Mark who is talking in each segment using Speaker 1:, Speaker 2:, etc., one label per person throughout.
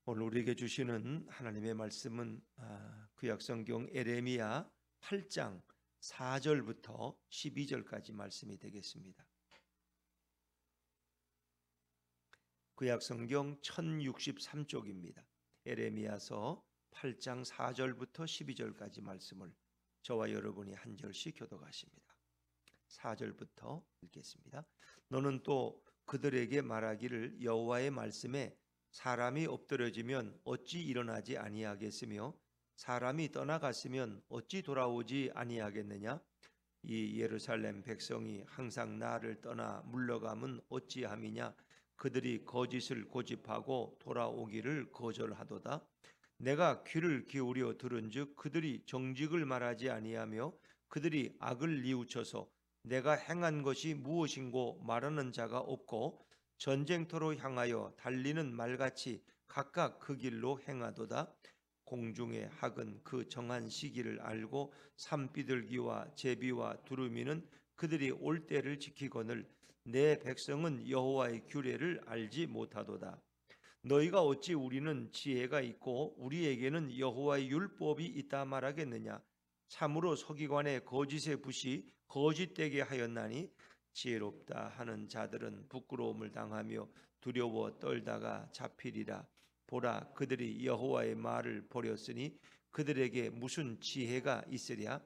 Speaker 1: 오늘 우리에게 주시는 하나님의 말씀은 구약성경 에레미야 8장 4절부터 12절까지 말씀이 되겠습니다. 구약성경 1063쪽입니다. 에레미야서 8장 4절부터 12절까지 말씀을 저와 여러분이 한 절씩 교독하십니다. 4절부터 읽겠습니다. 너는 또 그들에게 말하기를 여호와의 말씀에 사람이 엎드러지면 어찌 일어나지 아니하겠으며 사람이 떠나갔으면 어찌 돌아오지 아니하겠느냐. 이 예루살렘 백성이 항상 나를 떠나 물러가면 어찌함이냐. 그들이 거짓을 고집하고 돌아오기를 거절하도다. 내가 귀를 기울여 들은즉 그들이 정직을 말하지 아니하며 그들이 악을 뉘우쳐서 내가 행한 것이 무엇인고 말하는 자가 없고 전쟁터로 향하여 달리는 말같이 각각 그 길로 행하도다. 공중의 학은 그 정한 시기를 알고 산비둘기와 제비와 두루미는 그들이 올 때를 지키거늘 내 백성은 여호와의 규례를 알지 못하도다. 너희가 어찌 우리는 지혜가 있고 우리에게는 여호와의 율법이 있다 말하겠느냐. 참으로 서기관의 거짓의 붓이 거짓되게 하였나니 지혜롭다 하는 자들은 부끄러움을 당하며 두려워 떨다가 잡히리라. 보라, 그들이 여호와의 말을 버렸으니 그들에게 무슨 지혜가 있으랴.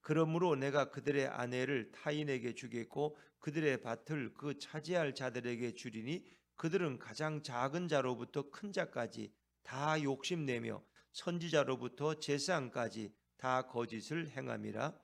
Speaker 1: 그러므로 내가 그들의 아내를 타인에게 주겠고 그들의 밭을 그 차지할 자들에게 주리니 그들은 가장 작은 자로부터 큰 자까지 다 욕심내며 선지자로부터 제사장까지 다 거짓을 행함이라.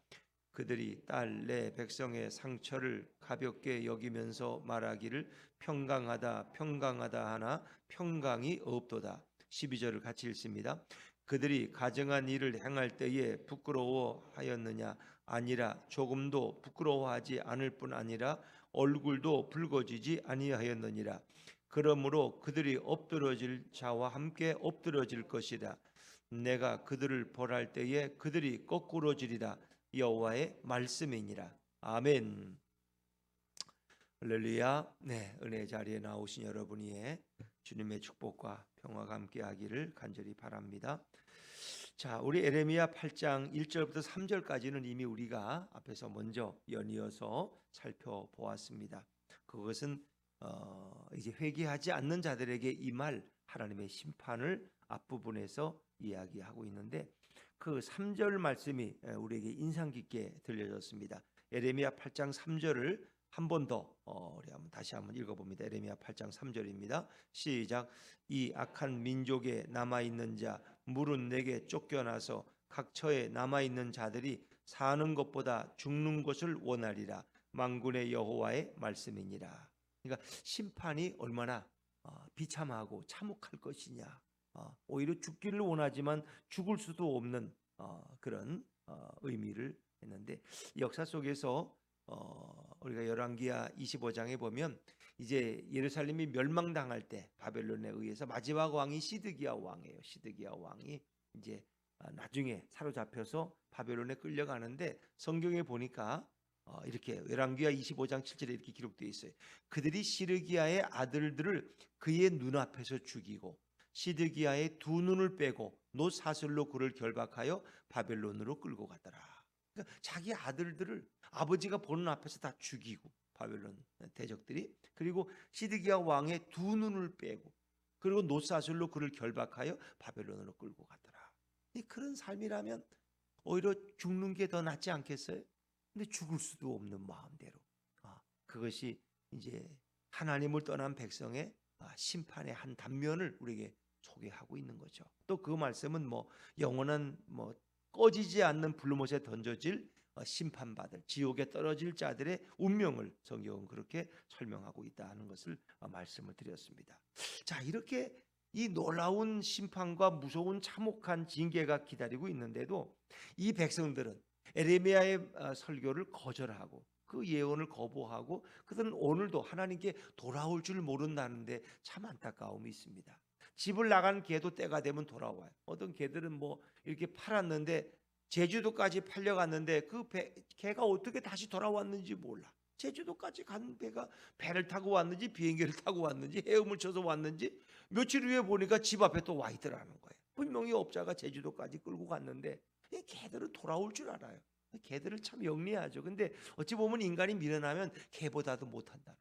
Speaker 1: 그들이 딸 내 백성의 상처를 가볍게 여기면서 말하기를 평강하다 평강하다 하나 평강이 없도다. 12절을 같이 읽습니다. 그들이 가정한 일을 행할 때에 부끄러워하였느냐. 아니라 조금도 부끄러워하지 않을 뿐 아니라 얼굴도 붉어지지 아니하였느니라. 그러므로 그들이 엎드러질 자와 함께 엎드러질 것이라. 내가 그들을 벌할 때에 그들이 거꾸러지리라. 여호와의 말씀이니라. 아멘. 할렐루야. 네, 은혜 자리에 나오신 여러분 위에 주님의 축복과 평화가 함께하기를 간절히 바랍니다. 자, 우리 에레미야 8장 1절부터 3절까지는 이미 우리가 앞에서 먼저 연이어서 살펴보았습니다. 그것은 이제 회개하지 않는 자들에게 임할 하나님의 심판을 앞부분에서 이야기하고 있는데 그 3절 말씀이 우리에게 인상 깊게 들려졌습니다. 에레미야 8장 3절을 한 번 더 우리 다시 한번 읽어봅니다. 에레미야 8장 3절입니다. 시작. 이 악한 민족에 남아있는 자 물은 내게 쫓겨나서 각 처에 남아있는 자들이 사는 것보다 죽는 것을 원하리라. 만군의 여호와의 말씀이니라. 그러니까 심판이 얼마나 비참하고 참혹할 것이냐. 오히려 죽기를 원하지만 죽을 수도 없는 그런 의미를 했는데 역사 속에서 우리가 열왕기하 25장에 보면 이제 예루살렘이 멸망당할 때 바벨론에 의해서 마지막 왕이 시드기야 왕이에요. 시드기야 왕이 이제 나중에 사로잡혀서 바벨론에 끌려가는데 성경에 보니까 이렇게 열왕기하 25장 7절에 이렇게 기록되어 있어요. 그들이 시드기야의 아들들을 그의 눈앞에서 죽이고 시드기야의 두 눈을 빼고 노 사슬로 그를 결박하여 바벨론으로 끌고 가더라. 그러니까 자기 아들들을 아버지가 보는 앞에서 다 죽이고 바벨론 대적들이, 그리고 시드기야 왕의 두 눈을 빼고 그리고 노 사슬로 그를 결박하여 바벨론으로 끌고 가더라. 그런 삶이라면 오히려 죽는 게 더 낫지 않겠어요? 근데 죽을 수도 없는 마음대로 그것이 이제 하나님을 떠난 백성의 심판의 한 단면을 우리에게 소개하고 있는 거죠. 또 그 말씀은 영원한 꺼지지 않는 불못에 던져질 심판받을 지옥에 떨어질 자들의 운명을 성경은 그렇게 설명하고 있다는 것을 말씀을 드렸습니다. 자, 이렇게 이 놀라운 심판과 무서운 참혹한 징계가 기다리고 있는데도 이 백성들은 에레미야의 설교를 거절하고 그 예언을 거부하고 그들은 오늘도 하나님께 돌아올 줄 모른다는데 참 안타까움이 있습니다. 집을 나간 개도 때가 되면 돌아와요. 어떤 개들은 이렇게 팔았는데 제주도까지 팔려갔는데 그 개가 어떻게 다시 돌아왔는지 몰라. 제주도까지 간 배가 배를 타고 왔는지 비행기를 타고 왔는지 헤엄을 쳐서 왔는지 며칠 후에 보니까 집 앞에 또 와 있더라는 거예요. 분명히 업자가 제주도까지 끌고 갔는데 이 개들은 돌아올 줄 알아요. 개들을 참 영리하죠. 근데 어찌 보면 인간이 미련하면 개보다도 못한다.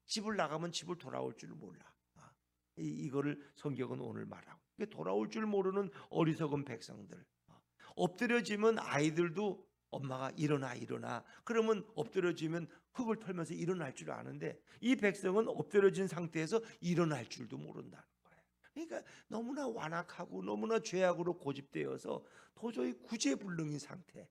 Speaker 1: 집을 나가면 집을 돌아올 줄 몰라. 이거를 성경은 오늘 말하고, 돌아올 줄 모르는 어리석은 백성들. 엎드려지면 아이들도 엄마가 일어나 일어나 그러면 엎드려지면 흙을 털면서 일어날 줄 아는데, 이 백성은 엎드려진 상태에서 일어날 줄도 모른다는 거예요. 그러니까 너무나 완악하고 너무나 죄악으로 고집되어서 도저히 구제불능인 상태.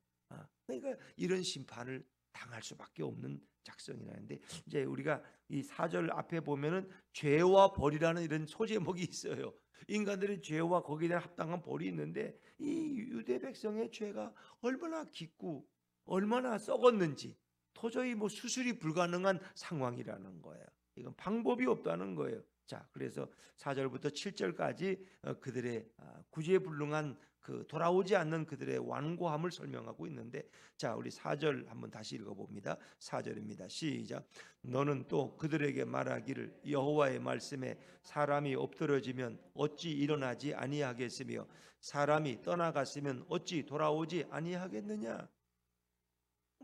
Speaker 1: 그러니까 이런 심판을 당할 수밖에 없는 작성이라는데, 이제 우리가 이 4절 앞에 보면은 죄와 벌이라는 이런 소제목이 있어요. 인간들의 죄와 거기에 대한 합당한 벌이 있는데, 이 유대 백성의 죄가 얼마나 깊고 얼마나 썩었는지 도저히 뭐 수술이 불가능한 상황이라는 거예요. 이건 방법이 없다는 거예요. 자, 그래서 4절부터 7절까지 그들의 구제불능한 그 돌아오지 않는 그들의 완고함을 설명하고 있는데, 자, 우리 4절 한번 다시 읽어봅니다. 4절입니다. 시작. 너는 또 그들에게 말하기를 여호와의 말씀에 사람이 엎드러지면 어찌 일어나지 아니하겠으며 사람이 떠나갔으면 어찌 돌아오지 아니하겠느냐.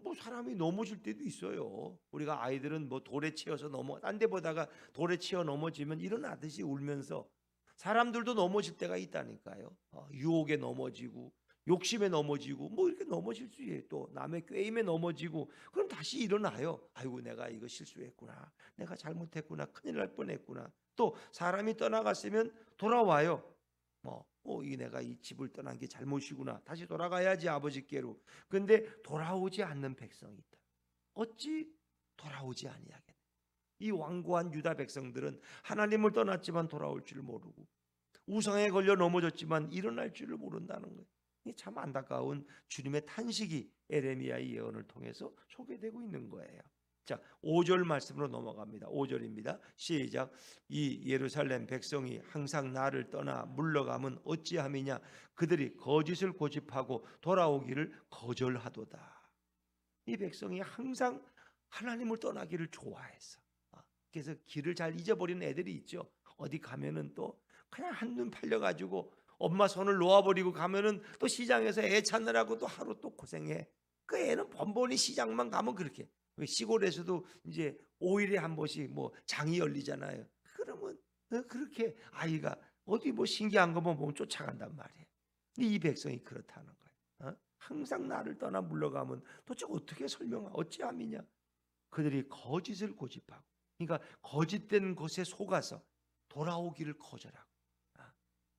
Speaker 1: 뭐 사람이 넘어질 때도 있어요. 우리가 아이들은 뭐 돌에 치여서 딴 데 보다가 돌에 치여 넘어지면 일어나듯이 울면서, 사람들도 넘어질 때가 있다니까요. 유혹에 넘어지고 욕심에 넘어지고 뭐 이렇게 넘어질 수 있어요. 또 남의 꾀임에 넘어지고 그럼 다시 일어나요. 아이고 내가 이거 실수했구나, 내가 잘못했구나, 큰일 날 뻔했구나. 또 사람이 떠나갔으면 돌아와요. 이 내가 이 집을 떠난 게 잘못이구나, 다시 돌아가야지 아버지께로. 근데 돌아오지 않는 백성이 있다. 어찌 돌아오지 아니하겠느냐. 이 완고한 유다 백성들은 하나님을 떠났지만 돌아올 줄 모르고, 우상에 걸려 넘어졌지만 일어날 줄을 모른다는 거예요. 참 안타까운 주님의 탄식이 에레미야의 예언을 통해서 소개되고 있는 거예요. 자, 5절 말씀으로 넘어갑니다. 5절입니다. 시작. 이 예루살렘 백성이 항상 나를 떠나 물러가면 어찌함이냐. 그들이 거짓을 고집하고 돌아오기를 거절하도다. 이 백성이 항상 하나님을 떠나기를 좋아했어. 그래서 길을 잘 잊어버리는 애들이 있죠. 어디 가면은 또 그냥 한눈 팔려가지고 엄마 손을 놓아버리고 가면은 또 시장에서 애 찾느라고 또 하루 또 고생해. 그 애는 번번이 시장만 가면 그렇게. 시골에서도 이제 5일에 한 번씩 뭐 장이 열리잖아요. 그러면 그렇게 아이가 어디 뭐 신기한 것만 보면 쫓아간단 말이에요. 이 백성이 그렇다는 거예요. 항상 나를 떠나 물러가면 도대체 어떻게 어찌함이냐. 그들이 거짓을 고집하고, 그러니까 거짓된 것에 속아서 돌아오기를 거절하고,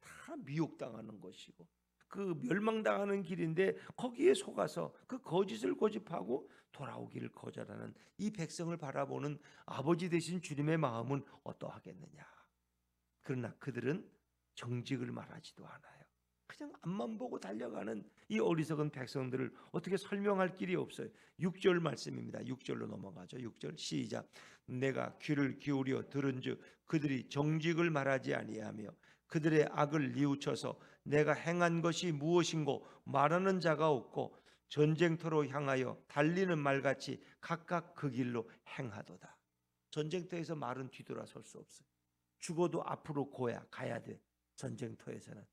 Speaker 1: 다 미혹당하는 것이고 그 멸망당하는 길인데 거기에 속아서 그 거짓을 고집하고 돌아오기를 거절하는 이 백성을 바라보는 아버지 되신 주님의 마음은 어떠하겠느냐. 그러나 그들은 정직을 말하지도 않아요. 그냥 앞만 보고 달려가는 이 어리석은 백성들을 어떻게 설명할 길이 없어요. 6절 말씀입니다. 6절로 넘어가죠. 6절 시작. 내가 귀를 기울여 들은즉 그들이 정직을 말하지 아니하며 그들의 악을 뉘우쳐서 내가 행한 것이 무엇인고 말하는 자가 없고 전쟁터로 향하여 달리는 말같이 각각 그 길로 행하도다. 전쟁터에서 말은 뒤돌아설 수 없어요. 죽어도 앞으로 가야 돼. 전쟁터에서는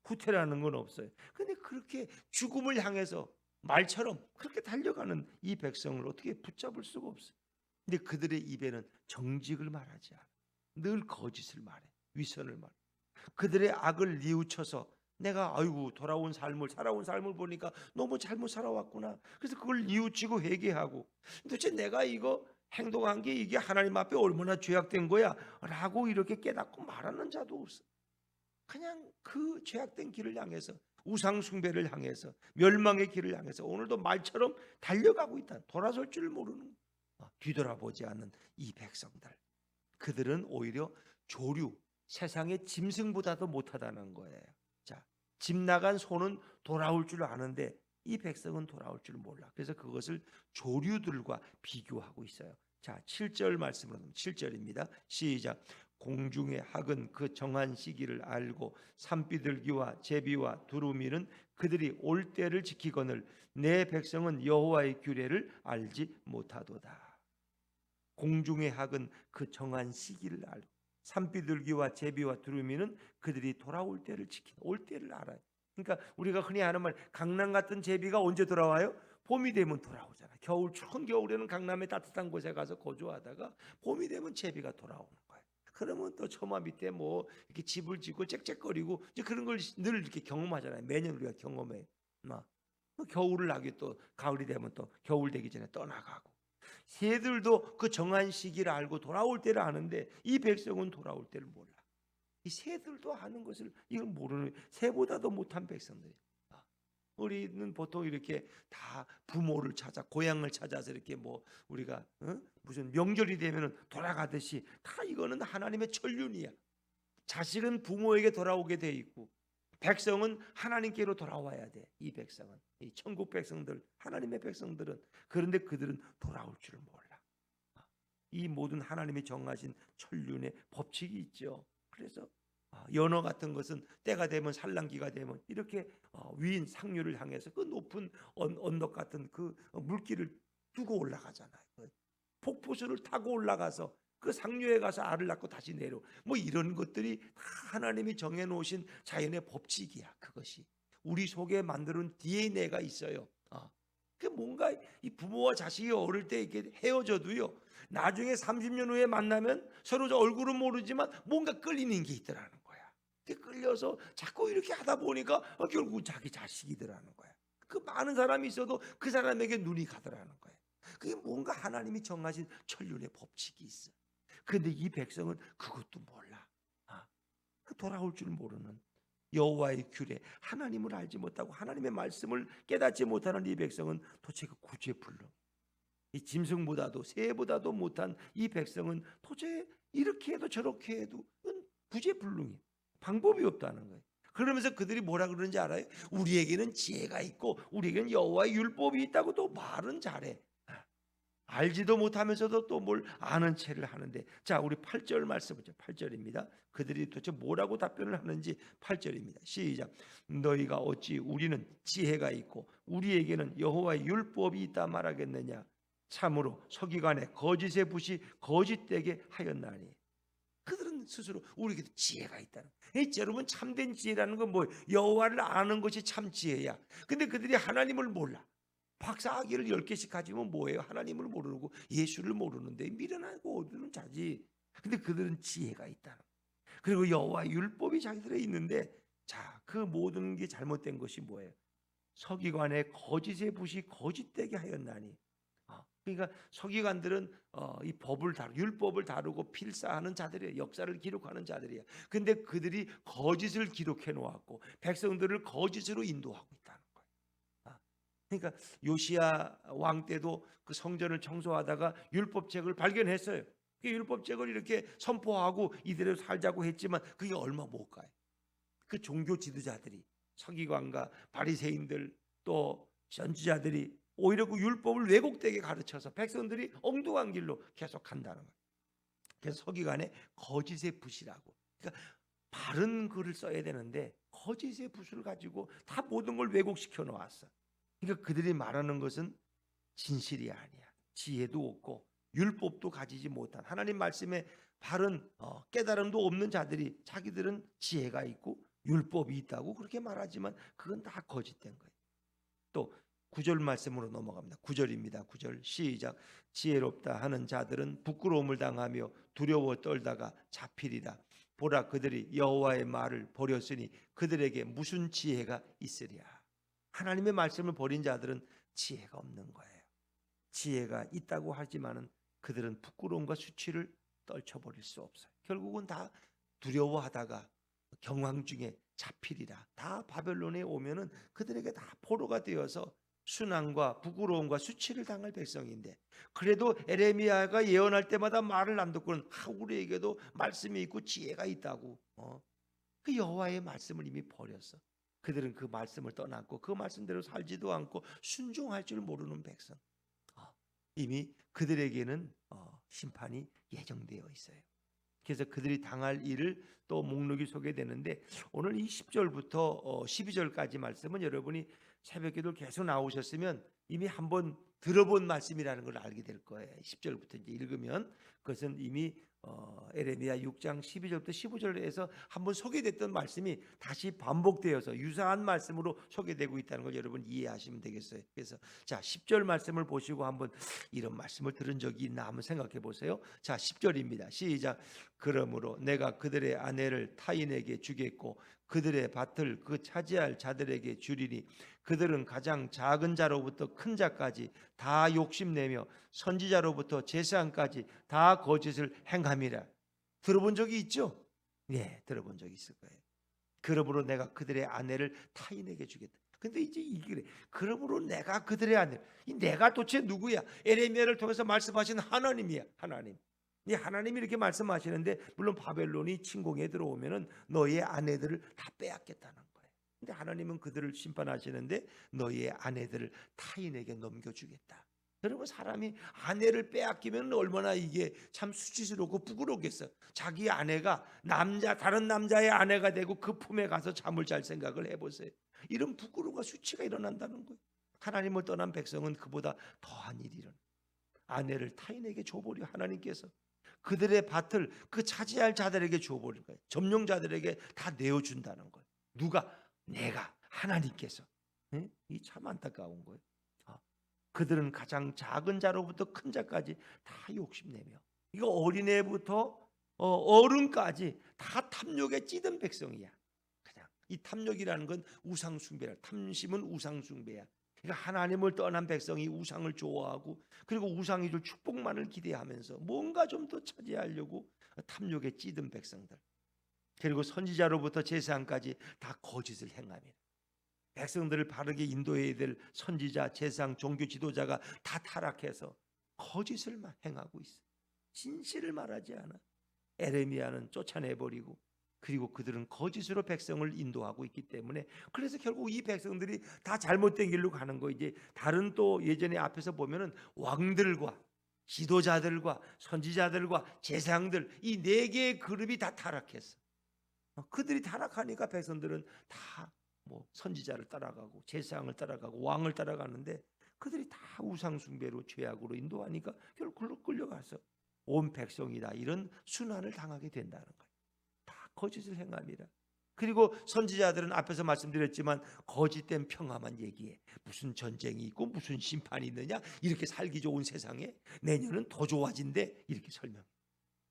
Speaker 1: 후퇴라는 건 없어요. 근데 그렇게 죽음을 향해서 말처럼 그렇게 달려가는 이 백성을 어떻게 붙잡을 수가 없어요. 근데 그들의 입에는 정직을 말하지 않아. 늘 거짓을 말해. 위선을 말해. 그들의 악을 뉘우쳐서 내가 살아온 삶을 보니까 너무 잘못 살아왔구나. 그래서 그걸 뉘우치고 회개하고, 도대체 내가 이거 행동한 게 이게 하나님 앞에 얼마나 죄악된 거야 라고 이렇게 깨닫고 말하는 자도 없어. 그냥 그 죄악된 길을 향해서, 우상 숭배를 향해서, 멸망의 길을 향해서 오늘도 말처럼 달려가고 있다. 돌아설 줄 모르는, 뒤돌아보지 않는 이 백성들, 그들은 오히려 조류, 세상의 짐승보다도 못하다는 거예요. 자, 집 나간 소는 돌아올 줄 아는데 이 백성은 돌아올 줄 몰라. 그래서 그것을 조류들과 비교하고 있어요. 자, 7절 말씀으로 7절입니다. 시작. 공중의 학은 그 정한 시기를 알고 산비둘기와 제비와 두루미는 그들이 올 때를 지키거늘 내 백성은 여호와의 규례를 알지 못하도다. 공중의 학은 그 정한 시기를 알고, 산비둘기와 제비와 두루미는 그들이 돌아올 때를 지킨다. 올 때를 알아요. 그러니까 우리가 흔히 하는 말, 강남 같은 제비가 언제 돌아와요? 봄이 되면 돌아오잖아. 겨울, 추운 겨울에는 강남의 따뜻한 곳에 가서 거주하다가 봄이 되면 제비가 돌아오는 거예요. 그러면 또 처마 밑에 뭐 이렇게 집을 짓고 짹짹거리고 이제 그런 걸 늘 이렇게 경험하잖아요. 매년 우리가 경험해. 막 겨울을 나기 또 가을이 되면 또 겨울 되기 전에 떠나가고. 새들도 그 정한 시기를 알고 돌아올 때를 아는데 이 백성은 돌아올 때를 몰라. 이 새들도 아는 것을 이걸 모르는, 새보다도 못한 백성들이. 우리는 보통 이렇게 다 부모를 찾아, 고향을 찾아서 이렇게 뭐 우리가 무슨 명절이 되면은 돌아가듯이 다 이거는 하나님의 천륜이야. 자식은 부모에게 돌아오게 돼 있고 백성은 하나님께로 돌아와야 돼. 이 백성은, 이 천국 백성들, 하나님의 백성들은. 그런데 그들은 돌아올 줄을 몰라. 이 모든 하나님이 정하신 천륜의 법칙이 있죠. 그래서 연어 같은 것은 때가 되면, 산란기가 되면 이렇게 위인 상류를 향해서 그 높은 언덕 같은 그 물길을 두고 올라가잖아요. 폭포수를 타고 올라가서 그 상류에 가서 알을 낳고 다시 내려. 뭐 이런 것들이 다 하나님이 정해 놓으신 자연의 법칙이야. 그것이 우리 속에 만드는 DNA가 있어요. 그 뭔가 이 부모와 자식이 어릴 때 이렇게 헤어져도요, 나중에 30년 후에 만나면 서로 얼굴은 모르지만 뭔가 끌리는 게 있더라는 거야. 끌려서 자꾸 이렇게 하다 보니까 결국 자기 자식이더라는 거야. 그 많은 사람이 있어도 그 사람에게 눈이 가더라는 거야. 그게 뭔가 하나님이 정하신 천륜의 법칙이 있어. 그런데 이 백성은 그것도 몰라. 돌아올 줄 모르는 여호와의 규례, 하나님을 알지 못하고 하나님의 말씀을 깨닫지 못하는 이 백성은 도대체 그 구제불능, 이 짐승보다도 새보다도 못한 이 백성은 도대체 이렇게 해도 저렇게 해도 구제불능이 방법이 없다는 거예요. 그러면서 그들이 뭐라 그러는지 알아요? 우리에게는 지혜가 있고 우리에게는 여호와의 율법이 있다고 또 말은 잘해. 알지도 못하면서도 또 뭘 아는 체를 하는데. 자, 우리 8절 말씀 보죠. 8절입니다. 그들이 도대체 뭐라고 답변을 하는지 8절입니다. 시작. 너희가 어찌 우리는 지혜가 있고 우리에게는 여호와의 율법이 있다 말하겠느냐? 참으로 서기관의 거짓의 붓이 거짓되게 하였나니. 그들은 스스로 우리에게도 지혜가 있다는 거예요. 여러분, 참된 지혜라는 건 뭐예요? 여호와를 아는 것이 참 지혜야. 근데 그들이 하나님을 몰라. 박사학위를 10개씩 가지면 뭐예요? 하나님을 모르고 예수를 모르는데 미련하고 어디는 자지. 근데 그들은 지혜가 있다는 거예요. 그리고 여호와의 율법이 자기들에 있는데, 자, 그 모든 게 잘못된 것이 뭐예요? 서기관의 거짓의 붓이 거짓되게 하였나니. 그러니까 서기관들은 이 율법을 다루고 필사하는 자들이에요. 역사를 기록하는 자들이에요. 근데 그들이 거짓을 기록해 놓았고 백성들을 거짓으로 인도하고 있다는 거예요. 그러니까 요시야 왕 때도 그 성전을 청소하다가 율법책을 발견했어요. 그 율법책을 이렇게 선포하고 이대로 살자고 했지만 그게 얼마 못 가요. 그 종교 지도자들이, 서기관과 바리새인들 또 선지자들이 오히려 그 율법을 왜곡되게 가르쳐서 백성들이 엉뚱한 길로 계속 간다는 거예요. 그래서 서기관의 거짓의 붓이라고. 그러니까 바른 글을 써야 되는데 거짓의 붓을 가지고 다 모든 걸 왜곡시켜 놓았어. 그러니까 그들이 말하는 것은 진실이 아니야. 지혜도 없고 율법도 가지지 못한, 하나님 말씀에 바른 깨달음도 없는 자들이 자기들은 지혜가 있고 율법이 있다고 그렇게 말하지만 그건 다 거짓된 거예요. 또 9절 말씀으로 넘어갑니다. 9절입니다. 9절 시작. 지혜롭다 하는 자들은 부끄러움을 당하며 두려워 떨다가 잡히리라. 보라, 그들이 여호와의 말을 버렸으니 그들에게 무슨 지혜가 있으랴. 하나님의 말씀을 버린 자들은 지혜가 없는 거예요. 지혜가 있다고 하지만은 그들은 부끄러움과 수치를 떨쳐버릴 수 없어요. 결국은 다 두려워하다가 경황 중에 잡히리라. 다 바벨론에 오면은 그들에게 다 포로가 되어서 순환과 부끄러움과 수치를 당할 백성인데, 그래도 에레미야가 예언할 때마다 말을 안 듣고는 우리에게도 말씀이 있고 지혜가 있다고. 그 여호와의 말씀을 이미 버렸어. 그들은 그 말씀을 떠났고 그 말씀대로 살지도 않고 순종할 줄 모르는 백성. 이미 그들에게는 심판이 예정되어 있어요. 그래서 그들이 당할 일을 또 목록이 소개되는데, 오늘 이 10절부터 12절까지 말씀은 여러분이 새벽기도 계속 나오셨으면 이미 한번 들어본 말씀이라는 걸 알게 될 거예요. 10절부터 이제 읽으면 그것은 이미 에레미야 6장 12절부터 15절에서 한번 소개됐던 말씀이 다시 반복되어서 유사한 말씀으로 소개되고 있다는 걸 여러분 이해하시면 되겠어요. 그래서 자 10절 말씀을 보시고 한번 이런 말씀을 들은 적이 있나 한번 생각해 보세요. 자 10절입니다. 시작. 그러므로 내가 그들의 아내를 타인에게 주겠고 그들의 밭을 그 차지할 자들에게 주리니 그들은 가장 작은 자로부터 큰 자까지 다 욕심내며 선지자로부터 제사장까지 다 거짓을 행함이라. 들어본 적이 있죠? 네, 들어본 적이 있을 거예요. 그러므로 내가 그들의 아내를 타인에게 주겠다. 근데 이제 이게 그래. 그러므로 내가 그들의 아내. 이 내가 도대체 누구야? 에레미야를 통해서 말씀하신 하나님이야. 하나님. 이 하나님이 이렇게 말씀하시는데 물론 바벨론이 침공에 들어오면은 너희의 아내들을 다 빼앗겠다는 거예요. 근데 하나님은 그들을 심판하시는데 너희의 아내들을 타인에게 넘겨주겠다. 여러분 사람이 아내를 빼앗기면 얼마나 이게 참 수치스럽고 부끄럽겠어. 자기 아내가 다른 남자의 아내가 되고 그 품에 가서 잠을 잘 생각을 해보세요. 이런 부끄러움과 수치가 일어난다는 거예요. 하나님을 떠난 백성은 그보다 더한 일이 일어나. 아내를 타인에게 줘버려 하나님께서 그들의 밭을 그 차지할 자들에게 줘버린 거예요. 점령자들에게 다 내어준다는 거예요. 누가? 내가 하나님께서. 이 참 안타까운 거예요. 그들은 가장 작은 자로부터 큰 자까지 다 욕심내며 이거 어린애부터 어른까지 다 탐욕에 찌든 백성이야. 그냥 이 탐욕이라는 건 우상 숭배라. 탐심은 우상 숭배야. 그러니까 하나님을 떠난 백성이 우상을 좋아하고 그리고 우상이 줄 축복만을 기대하면서 뭔가 좀 더 차지하려고 탐욕에 찌든 백성들. 그리고 선지자로부터 제사장까지 다 거짓을 행함이라. 백성들을 바르게 인도해야 될 선지자, 제사장, 종교 지도자가 다 타락해서 거짓을 행하고 있어. 진실을 말하지 않아. 에레미야는 쫓아내버리고 그리고 그들은 거짓으로 백성을 인도하고 있기 때문에 그래서 결국 이 백성들이 다 잘못된 길로 가는 거. 이제 다른 또 예전에 앞에서 보면은 왕들과 지도자들과 선지자들과 제사장들 이 네 개의 그룹이 다 타락했어. 그들이 타락하니까 백성들은 다 뭐 선지자를 따라가고 제사장을 따라가고 왕을 따라가는데 그들이 다 우상 숭배로 죄악으로 인도하니까 결국 끌려가서 온 백성이 다 이런 순환을 당하게 된다는 거예요. 다 거짓을 행함이라. 그리고 선지자들은 앞에서 말씀드렸지만 거짓된 평화만 얘기해. 무슨 전쟁이 있고 무슨 심판이 있느냐, 이렇게 살기 좋은 세상에 내년은 더 좋아진대, 이렇게 설명.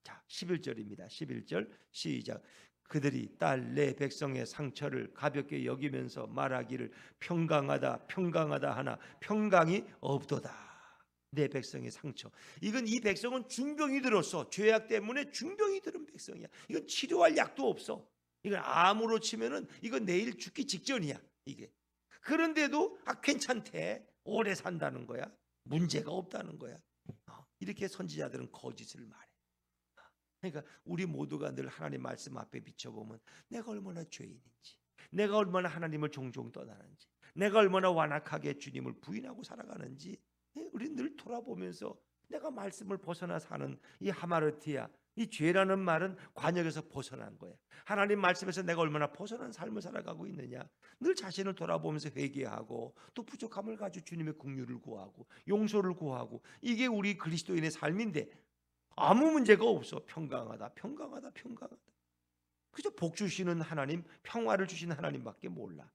Speaker 1: 자 11절입니다 11절 시작. 그들이 딸 내 백성의 상처를 가볍게 여기면서 말하기를 평강하다 평강하다 하나 평강이 없도다. 내 백성의 상처. 이건 이 백성은 중병이 들었어. 죄악 때문에 중병이 들은 백성이야. 이건 치료할 약도 없어. 이건 암으로 치면은 이건 내일 죽기 직전이야. 이게. 그런데도 괜찮대. 오래 산다는 거야. 문제가 없다는 거야. 이렇게 선지자들은 거짓을 말해. 그러니까 우리 모두가 늘 하나님 말씀 앞에 비춰보면 내가 얼마나 죄인인지, 내가 얼마나 하나님을 종종 떠나는지, 내가 얼마나 완악하게 주님을 부인하고 살아가는지 우리 늘 돌아보면서 내가 말씀을 벗어나 사는 이 하마르티아, 이 죄라는 말은 관역에서 벗어난 거야. 하나님 말씀에서 내가 얼마나 벗어난 삶을 살아가고 있느냐, 늘 자신을 돌아보면서 회개하고 또 부족함을 가지고 주님의 긍휼을 구하고 용서를 구하고, 이게 우리 그리스도인의 삶인데 아무 문제가 없어. 평강하다 평강하다 평강하다. 그저 복 주시는 하나님, 평화를 주시는 하나님밖에 몰라.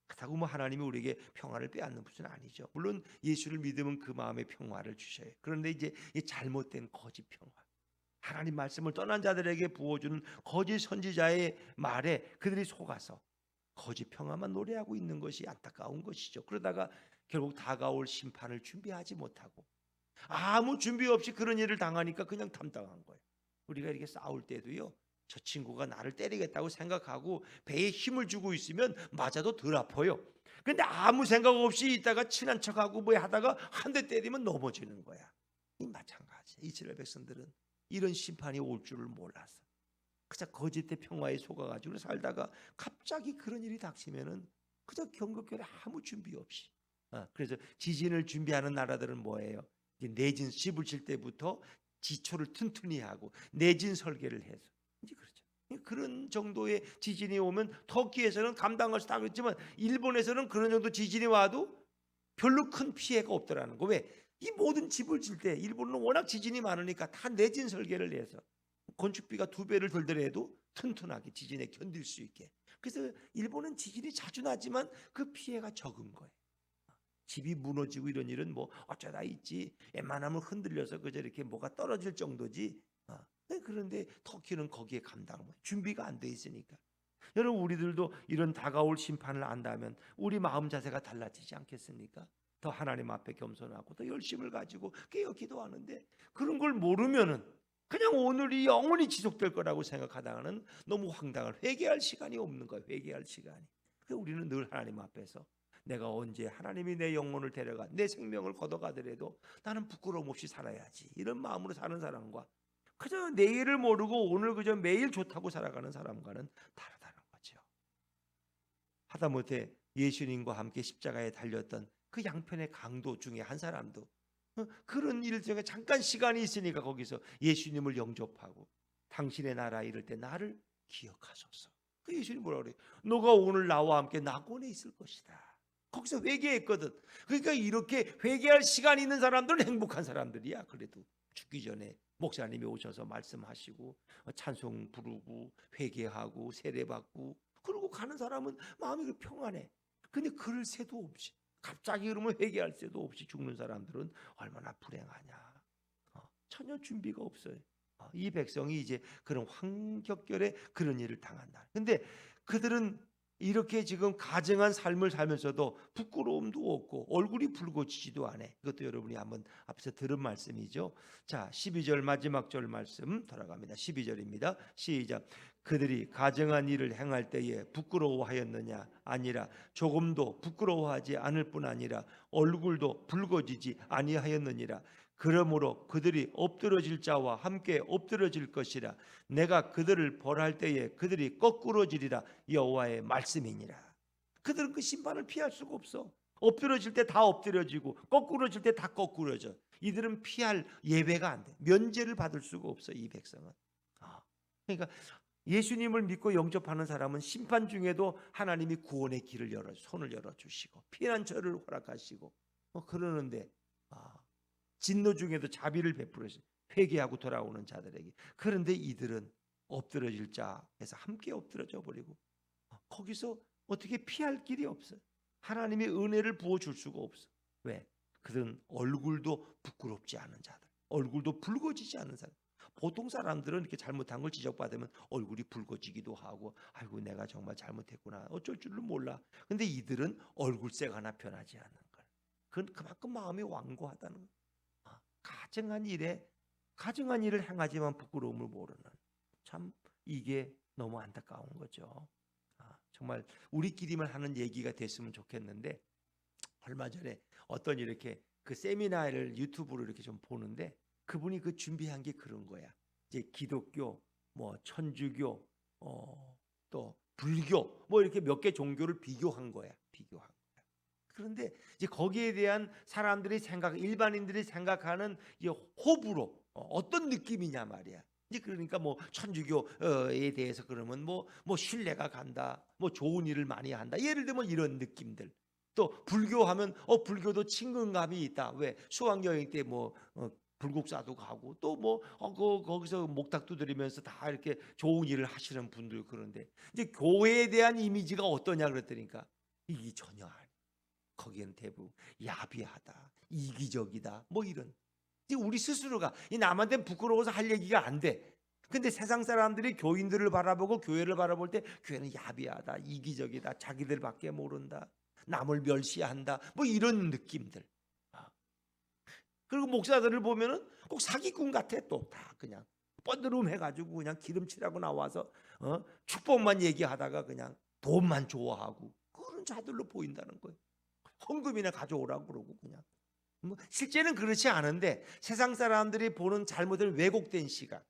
Speaker 1: 그렇다고 뭐 하나님이 우리에게 평화를 빼앗는 것은 아니죠. 물론 예수를 믿으면 그 마음에 평화를 주셔요. 그런데 이제 이 잘못된 거짓 평화, 하나님 말씀을 떠난 자들에게 부어주는 거짓 선지자의 말에 그들이 속아서 거짓 평화만 노래하고 있는 것이 안타까운 것이죠. 그러다가 결국 다가올 심판을 준비하지 못하고 아무 준비 없이 그런 일을 당하니까 그냥 담당한 거예요. 우리가 이렇게 싸울 때도요, 저 친구가 나를 때리겠다고 생각하고 배에 힘을 주고 있으면 맞아도 덜 아파요. 근데 아무 생각 없이 있다가 친한 척하고 뭐 하다가 한 대 때리면 넘어지는 거야. 이 마찬가지. 이스라엘 백성들은 이런 심판이 올 줄을 몰랐어. 그저 거짓의 평화에 속아가지고 살다가 갑자기 그런 일이 닥치면은 그저 경건교회 아무 준비 없이. 그래서 지진을 준비하는 나라들은 뭐예요? 내진 씹을 칠 때부터 지초를 튼튼히 하고 내진 설계를 해서 이제 그렇죠. 그런 정도의 지진이 오면 터키에서는 감당할 수 없겠지만 일본에서는 그런 정도 지진이 와도 별로 큰 피해가 없더라는 거. 왜? 이 모든 집을 질 때 일본은 워낙 지진이 많으니까 다 내진 설계를 내서 건축비가 2배를 들더라도 튼튼하게 지진에 견딜 수 있게. 그래서 일본은 지진이 자주 나지만 그 피해가 적은 거예요. 집이 무너지고 이런 일은 뭐 어쩌다 있지. 웬만하면 흔들려서 그저 이렇게 뭐가 떨어질 정도지. 그런데 터키는 거기에 감당 준비가 안 돼 있으니까. 여러분 우리들도 이런 다가올 심판을 안다면 우리 마음 자세가 달라지지 않겠습니까? 더 하나님 앞에 겸손하고 더 열심을 가지고 깨어 기도하는데 그런 걸 모르면은 그냥 오늘이 영원히 지속될 거라고 생각하다가는 너무 황당한 회개할 시간이 없는 거예요. 회개할 시간이. 그래서 우리는 늘 하나님 앞에서 내가 언제 하나님이 내 영혼을 데려가 내 생명을 걷어가더라도 나는 부끄러움 없이 살아야지 이런 마음으로 사는 사람과 그저 내일을 모르고 오늘 그저 매일 좋다고 살아가는 사람과는 다르다는 거죠. 하다못해 예수님과 함께 십자가에 달렸던 그 양편의 강도 중에 한 사람도 그런 일 중에 잠깐 시간이 있으니까 거기서 예수님을 영접하고 당신의 나라 이럴 때 나를 기억하소서. 그 예수님 뭐라 그래요? 너가 오늘 나와 함께 낙원에 있을 것이다. 거기서 회개했거든. 그러니까 이렇게 회개할 시간이 있는 사람들은 행복한 사람들이야. 그래도 죽기 전에 목사님이 오셔서 말씀하시고 찬송 부르고 회개하고 세례받고 그러고 가는 사람은 마음이 평안해. 근데 그럴 새도 없이 갑자기 그러면 회개할 새도 없이 죽는 사람들은 얼마나 불행하냐. 전혀 준비가 없어요. 이 백성이 이제 그런 환격결에 그런 일을 당한다. 근데 그들은 이렇게 지금 가증한 삶을 살면서도 부끄러움도 없고 얼굴이 붉어지지도 않아. 이것도 여러분이 한번 앞에서 들은 말씀이죠. 자, 12절 마지막 절 말씀 돌아갑니다. 12절입니다. 시작. 그들이 가증한 일을 행할 때에 부끄러워하였느냐? 아니라 조금도 부끄러워하지 않을 뿐 아니라 얼굴도 붉어지지 아니하였느니라. 그러므로 그들이 엎드러질 자와 함께 엎드러질 것이라. 내가 그들을 벌할 때에 그들이 거꾸러지리라. 여호와의 말씀이니라. 그들은 그 심판을 피할 수가 없어. 엎드러질 때 다 엎드려지고 거꾸러질 때 다 거꾸러져. 이들은 피할 예배가 안 돼. 면제를 받을 수가 없어. 이 백성은. 그러니까 예수님을 믿고 영접하는 사람은 심판 중에도 하나님이 구원의 길을 열어 손을 열어주시고 피난처를 허락하시고 그러는데 진노 중에도 자비를 베풀으시 회개하고 돌아오는 자들에게. 그런데 이들은 엎드러질 자에서 함께 엎드러져 버리고 거기서 어떻게 피할 길이 없어요. 하나님의 은혜를 부어줄 수가 없어. 왜? 그들은 얼굴도 부끄럽지 않은 자들, 얼굴도 붉어지지 않은 사람. 보통 사람들은 이렇게 잘못한 걸 지적받으면 얼굴이 붉어지기도 하고 아이고 내가 정말 잘못했구나 어쩔 줄을 몰라. 근데 이들은 얼굴색 하나 변하지 않는 거예요. 그건 그만큼 마음이 완고하다는 거예요. 가증한 일을 행하지만 부끄러움을 모르는, 참 이게 너무 안타까운 거죠. 정말 우리끼리만 하는 얘기가 됐으면 좋겠는데 얼마 전에 어떤 이렇게 그 세미나를 유튜브로 이렇게 좀 보는데 그분이 그 준비한 게 그런 거야. 이제 기독교, 뭐 천주교, 또 불교, 뭐 이렇게 몇 개 종교를 비교한 거야. 그런데 이제 거기에 대한 사람들이 일반인들이 생각하는 호불호 어떤 느낌이냐 말이야. 이제 그러니까 뭐 천주교에 대해서 그러면 뭐 신뢰가 간다, 뭐 좋은 일을 많이 한다. 예를 들면 이런 느낌들. 또 불교하면 불교도 친근감이 있다. 왜 수학여행 때 뭐 불국사도 가고 또 뭐 거기서 목탁도 드리면서 다 이렇게 좋은 일을 하시는 분들. 그런데 이제 교회에 대한 이미지가 어떠냐 그랬더니까 이게 전혀 아니야. 거기는 대부분 야비하다, 이기적이다, 뭐 이런. 이제 우리 스스로가 이 남한테 부끄러워서 할 얘기가 안 돼. 근데 세상 사람들이 교인들을 바라보고 교회를 바라볼 때 교회는 야비하다, 이기적이다, 자기들밖에 모른다, 남을 멸시한다, 뭐 이런 느낌들. 그리고 목사들을 보면은 꼭 사기꾼 같아. 또 다 그냥 뻔드름해가지고 그냥 기름칠하고 나와서 축복만 얘기하다가 그냥 돈만 좋아하고 그런 자들로 보인다는 거예요. 헌금이나 가져오라고 그러고 그냥. 실제는 그렇지 않은데 세상 사람들이 보는 잘못된 왜곡된 시각.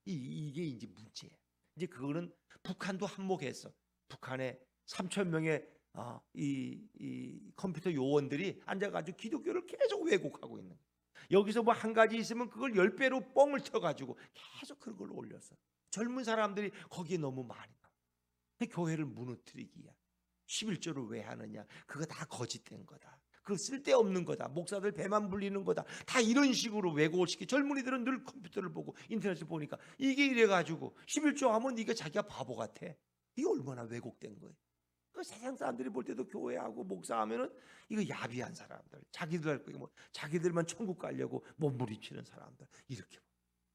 Speaker 1: 이게 이제 문제예요. 이제 그거는 북한도 한몫했어. 북한에 3천 명의 이 컴퓨터 요원들이 앉아가지고 기독교를 계속 왜곡하고 있는 거예요. 여기서 뭐 한 가지 있으면 그걸 10배로 뻥을 쳐가지고 계속 그런 걸 올려서 젊은 사람들이 거기에 너무 많이 나와. 교회를 무너뜨리기야. 11조를 왜 하느냐? 그거 다 거짓된 거다. 그 쓸데없는 거다. 목사들 배만 불리는 거다. 다 이런 식으로 왜곡을 시키. 젊은이들은 늘 컴퓨터를 보고 인터넷을 보니까 이게 이래가지고 11조 하면 이게 자기가 바보 같아. 이게 얼마나 왜곡된 거예요. 그 세상 사람들이 볼 때도 교회하고 목사하면은 이거 야비한 사람들, 자기들 할 거고 뭐 자기들만 천국 가려고 몸부림치는 사람들 이렇게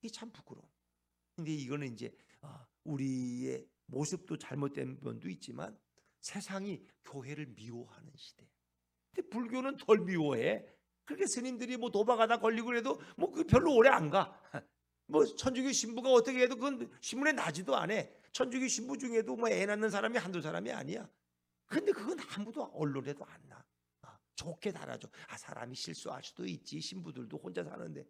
Speaker 1: 이게 참 부끄러워. 근데 이거는 이제 우리의 모습도 잘못된 면도 있지만 세상이 교회를 미워하는 시대. 근데 불교는 덜 미워해. 그렇게 스님들이 뭐 도박하다 걸리고 그래도 뭐 그 별로 오래 안 가. 뭐 천주교 신부가 어떻게 해도 그건 신문에 나지도 않아. 천주교 신부 중에도 뭐 애 낳는 사람이 한두 사람이 아니야. 근데 그건 아무도 언론에도 안 나. 좋게 달아줘. 사람이 실수할 수도 있지. 신부들도 혼자 사는데.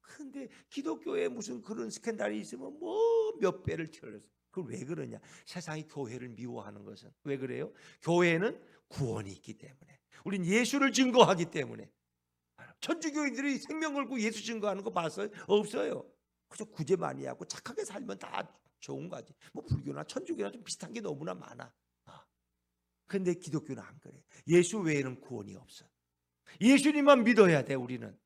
Speaker 1: 근데 기독교에 무슨 그런 스캔들이 있으면 뭐 몇 배를 튀어서. 그걸 왜 그러냐? 세상이 교회를 미워하는 것은 왜 그래요? 교회는 구원이 있기 때문에. 우린 예수를 증거하기 때문에. 천주교인들이 생명 걸고 예수 증거하는 거 봤어요? 없어요. 그저 구제 많이 하고 착하게 살면 다 좋은 거지. 뭐 불교나 천주교나 좀 비슷한 게 너무나 많아. 근데 기독교는 안 그래. 예수 외에는 구원이 없어. 예수님만 믿어야 돼 우리는.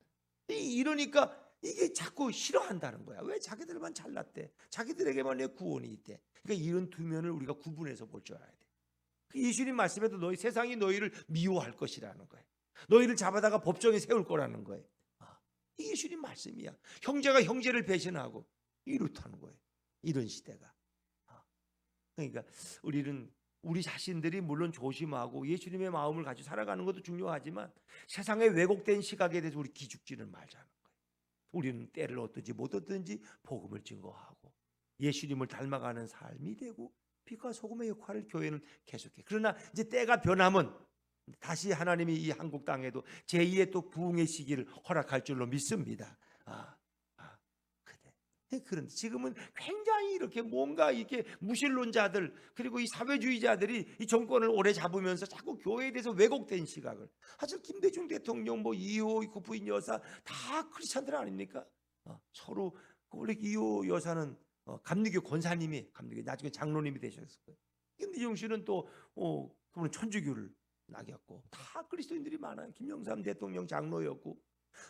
Speaker 1: 이러니까 이게 자꾸 싫어한다는 거야. 왜 자기들만 잘났대? 자기들에게만 왜 구원이 있대? 그러니까 이런 두 면을 우리가 구분해서 볼 줄 알아야 돼. 예수님 말씀에도 너희 세상이 너희를 미워할 것이라는 거예요. 너희를 잡아다가 법정에 세울 거라는 거예요. 이게 예수님 말씀이야. 형제가 형제를 배신하고 이렇다는 거예요. 이런 시대가. 그러니까 우리는 우리 자신들이 물론 조심하고 예수님의 마음을 가지고 살아가는 것도 중요하지만 세상의 왜곡된 시각에 대해서 우리 기죽지는 말자는 거예요. 우리는 때를 얻든지 못 얻든지 복음을 증거하고 예수님을 닮아가는 삶이 되고 빛과 소금의 역할을 교회는 계속해. 그러나 이제 때가 변하면 다시 하나님이 이 한국 땅에도 제2의 또 부흥의 시기를 허락할 줄로 믿습니다. 그런데 지금은 굉장히 이렇게 뭔가 이렇게 무신론자들 그리고 이 사회주의자들이 이 정권을 오래 잡으면서 자꾸 교회에 대해서 왜곡된 시각을. 사실 김대중 대통령, 뭐 이호 부인 여사 다 크리스찬들 아닙니까? 서로 원래 이호 여사는 감리교 권사님이 감리교 나중에 장로님이 되셨을 거예요. 김대중 씨는 또 그분은 천주교를 낙였고 다 그리스도인들이 많아요. 김영삼 대통령 장로였고.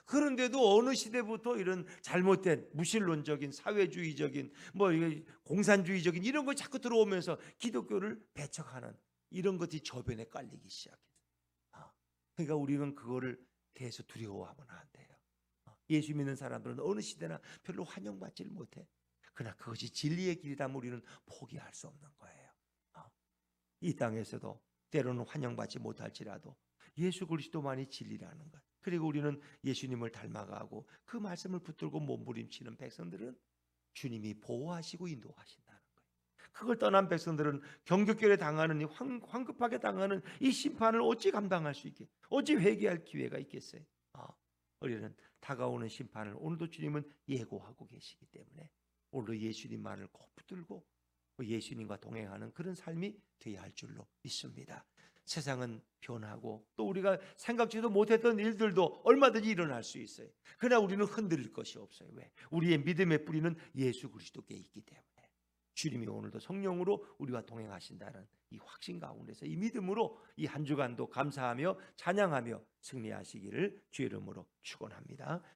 Speaker 1: 그런데도 어느 시대부터 이런 잘못된 무신론적인 사회주의적인 뭐 공산주의적인 이런 거 자꾸 들어오면서 기독교를 배척하는 이런 것이 저변에 깔리기 시작해요. 그러니까 우리는 그거를 대해서 두려워하면 안 돼요. 예수 믿는 사람들은 어느 시대나 별로 환영받지를 못해. 그러나 그것이 진리의 길이라면 우리는 포기할 수 없는 거예요. 이 땅에서도 때로는 환영받지 못할지라도 예수 그리스도만이 진리라는 것. 그리고 우리는 예수님을 닮아가고 그 말씀을 붙들고 몸부림치는 백성들은 주님이 보호하시고 인도하신다는 거예요. 그걸 떠난 백성들은 경격결에 당하는 황급하게 당하는 이 심판을 어찌 감당할 수 있게, 어찌 회개할 기회가 있겠어요? 우리는 다가오는 심판을 오늘도 주님은 예고하고 계시기 때문에 오늘도 예수님만을 꼭 붙들고 예수님과 동행하는 그런 삶이 되어야 할 줄로 믿습니다. 세상은 변하고 또 우리가 생각지도 못했던 일들도 얼마든지 일어날 수 있어요. 그러나 우리는 흔들릴 것이 없어요. 왜? 우리의 믿음의 뿌리는 예수 그리스도께 있기 때문에 주님이 오늘도 성령으로 우리와 동행하신다는 이 확신 가운데서 이 믿음으로 이 한 주간도 감사하며 찬양하며 승리하시기를 주의 이름으로 축원합니다.